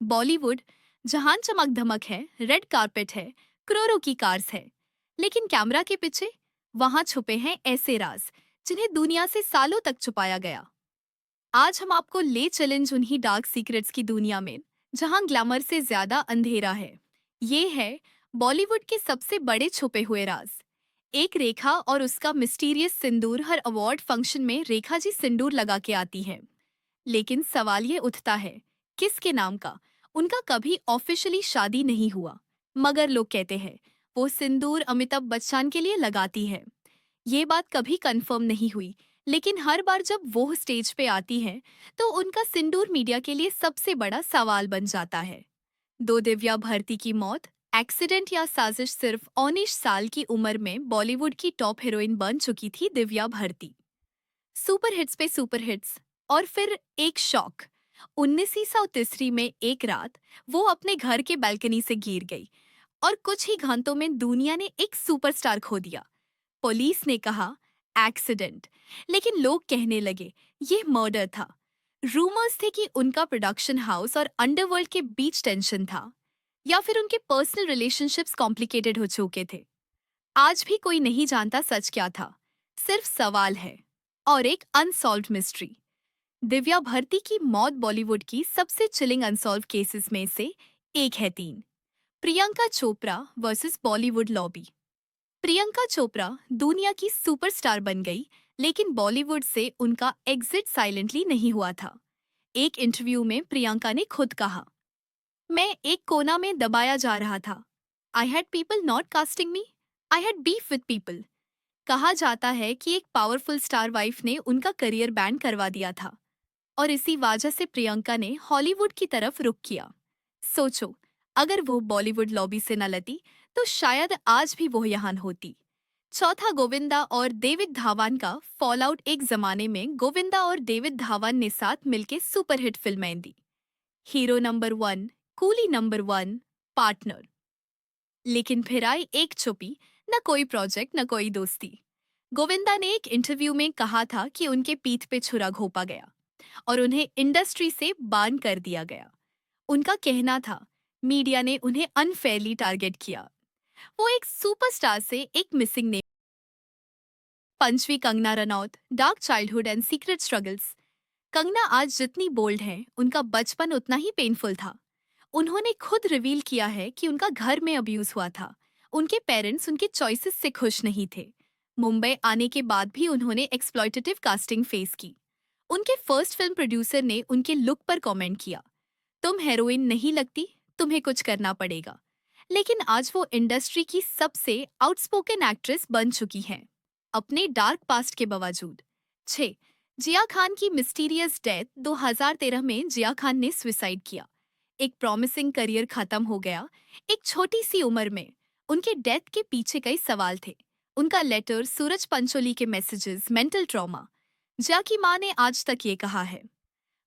बॉलीवुड जहां चमक धमक है, रेड कारपेट है, करोड़ों की कार्स है, लेकिन कैमरा के पीछे वहां छुपे हैं ऐसे राज जिन्हें दुनिया से सालों तक छुपाया गया। आज हम आपको ले चैलेंज उन्हीं डार्क सीक्रेट्स की दुनिया में जहां ग्लैमर से ज्यादा अंधेरा है। ये है बॉलीवुड के सबसे बड़े छुपे हुए राज। एक रेखा और उसका मिस्टीरियस सिंदूर। हर अवार्ड फंक्शन में रेखा जी सिंदूर लगा के आती हैं, लेकिन सवाल ये उठता है, किसके नाम का? उनका कभी ऑफिशियली शादी नहीं हुआ, मगर लोग कहते हैं वो सिंदूर अमिताभ बच्चन के लिए लगाती है। ये बात कभी कंफर्म नहीं हुई, लेकिन हर बार जब वो स्टेज पे आती हैं, तो उनका सिंदूर मीडिया के लिए सबसे बड़ा सवाल बन जाता है। दो दिव्या भारती की मौत, एक्सीडेंट या साजिश? सिर्फ 19 साल की उम्र में बॉलीवुड की टॉप हीरोइन बन चुकी थी दिव्या भारती। सुपर हिट्स पे सुपर हिट्स, और फिर एक शॉक। 1933 में एक रात वो अपने घर के बालकनी से गिर गई और कुछ ही घंटों में दुनिया ने एक सुपरस्टार खो दिया। पुलिस ने कहा एक्सीडेंट, लेकिन लोग कहने लगे ये मर्डर था। रूमर्स थे कि उनका प्रोडक्शन हाउस और अंडरवर्ल्ड के बीच टेंशन था, या फिर उनके पर्सनल रिलेशनशिप्स कॉम्प्लिकेटेड हो चुके थे। आज भी कोई नहीं जानता सच क्या था, सिर्फ सवाल है और एक अनसॉल्व्ड मिस्ट्री। दिव्या भारती की मौत बॉलीवुड की सबसे चिलिंग अनसॉल्व केसेस में से एक है। तीन, प्रियंका चोपड़ा वर्सेस बॉलीवुड लॉबी। प्रियंका चोपड़ा दुनिया की सुपरस्टार बन गई, लेकिन बॉलीवुड से उनका एग्जिट साइलेंटली नहीं हुआ था। एक इंटरव्यू में प्रियंका ने खुद कहा, मैं एक कोना में दबाया जा रहा था। I had people not casting me, I had beef with people. कहा जाता है कि एक पावरफुल स्टार वाइफ ने उनका करियर बैन करवा दिया था, और इसी वजह से प्रियंका ने हॉलीवुड की तरफ रुख किया। सोचो, अगर वो बॉलीवुड लॉबी से न लती तो शायद आज भी वो यहाँ होती। चौथा, गोविंदा और डेविड धावन का फॉलआउट। एक जमाने में गोविंदा और डेविड धावन ने साथ मिलकर सुपरहिट फिल्में दी। Hero number 1, Coolie number 1, partner. लेकिन फिर आई एक चुप्पी, न कोई प्रोजेक्ट न कोई दोस्ती। गोविंदा ने एक इंटरव्यू में कहा था कि उनके पीठ पे छुरा घोंपा गया और उन्हें इंडस्ट्री से बान कर दिया गया। उनका कहना था मीडिया ने उन्हें अनफेयरली टारगेट किया। वो एक सुपरस्टार से एक मिसिंग नेम। पंचवी, Kangana Ranaut, dark childhood and secret struggles. Kangana आज जितनी बोल्ड है, उनका बचपन उतना ही पेनफुल था। उन्होंने खुद रिवील किया है कि उनका घर में अब्यूज हुआ था। उनके पेरेंट्स उनके चॉइसेस से खुश नहीं थे। मुंबई आने के बाद भी उन्होंने एक्सप्लॉयटेटिव कास्टिंग फेस की। उनके फर्स्ट फिल्म प्रोड्यूसर ने उनके लुक पर कमेंट किया, तुम हेरोइन नहीं लगती, तुम्हें कुछ करना पड़ेगा। लेकिन आज वो इंडस्ट्री की सबसे आउटस्पोकन एक्ट्रेस बन चुकी हैं, अपने डार्क पास्ट के बावजूद। 6, जिया खान की मिस्टीरियस डेथ। 2013 में जिया खान ने सुसाइड किया। एक प्रॉमिसिंग करियर खत्म हो गया एक छोटी सी उम्र में। उनके डेथ के पीछे कई सवाल थे। उनका लेटर, सूरज पंचोली के मैसेजेस, मेंटल ट्रॉमा। जिया की मां ने आज तक ये कहा है,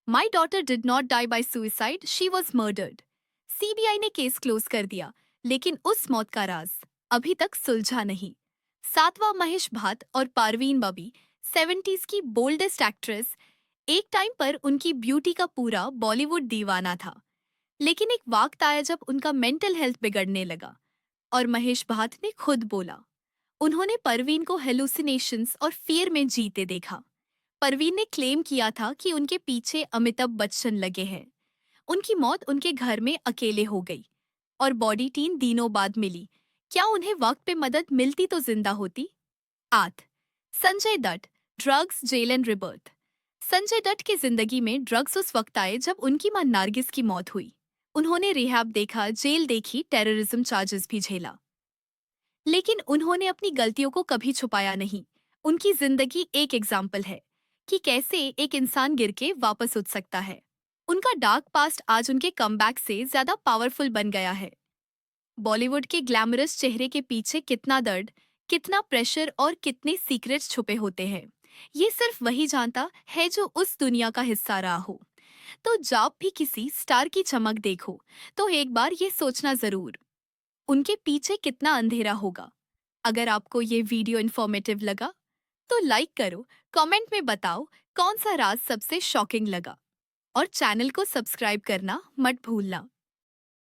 my daughter did not die by suicide, she was murdered. CBI ने केस क्लोज कर दिया, लेकिन उस मौत का राज अभी तक सुलझा नहीं। सातवां, महेश भाट और पारवीन बबी। 70s की बोल्डेस्ट एक्ट्रेस। एक टाइम पर उनकी ब्यूटी का पूरा बॉलीवुड दीवाना था, लेकिन एक वक्त आया जब उनका मेंटल हेल्थ बिगड़ने लगा, और महेश भाट ने खुद बोला। उन्होंने परवीन को हेलुसिनेशंस और फियर में जीते देखा। परवीन ने क्लेम किया था कि उनके पीछे अमिताभ बच्चन लगे हैं। उनकी मौत उनके घर में अकेले हो गई, और बॉडी 3 दिनों बाद मिली। क्या उन्हें वक्त पे मदद मिलती तो जिंदा होती? 8, Sanjay Dutt, drugs, jail and rebirth. Sanjay Dutt की जिंदगी में ड्रग्स उस वक्त आए जब उनकी मां नारगिस की मौत हुई। उन्होंने रिहैब देखा, जेल देखी, टेररिज्म चार्जेस भी झेला, लेकिन उन्होंने अपनी गलतियों को कभी छुपाया नहीं। उनकी जिंदगी एक एग्जाम्पल है कि कैसे एक इंसान गिर के वापस उठ सकता है। उनका डार्क पास्ट आज उनके कमबैक से ज्यादा पावरफुल बन गया है। बॉलीवुड के ग्लैमरस चेहरे के पीछे कितना दर्द, कितना प्रेशर और कितने सीक्रेट्स छुपे होते हैं, ये सिर्फ वही जानता है जो उस दुनिया का हिस्सा रहा हो। तो जब भी किसी स्टार की चमक देखो, तो एक बार ये सोचना जरूर, उनके पीछे कितना अंधेरा होगा। अगर आपको ये वीडियो इन्फॉर्मेटिव लगा तो लाइक करो, कमेंट में बताओ कौन सा राज सबसे शॉकिंग लगा। और चैनल को सब्सक्राइब करना मत भूलना।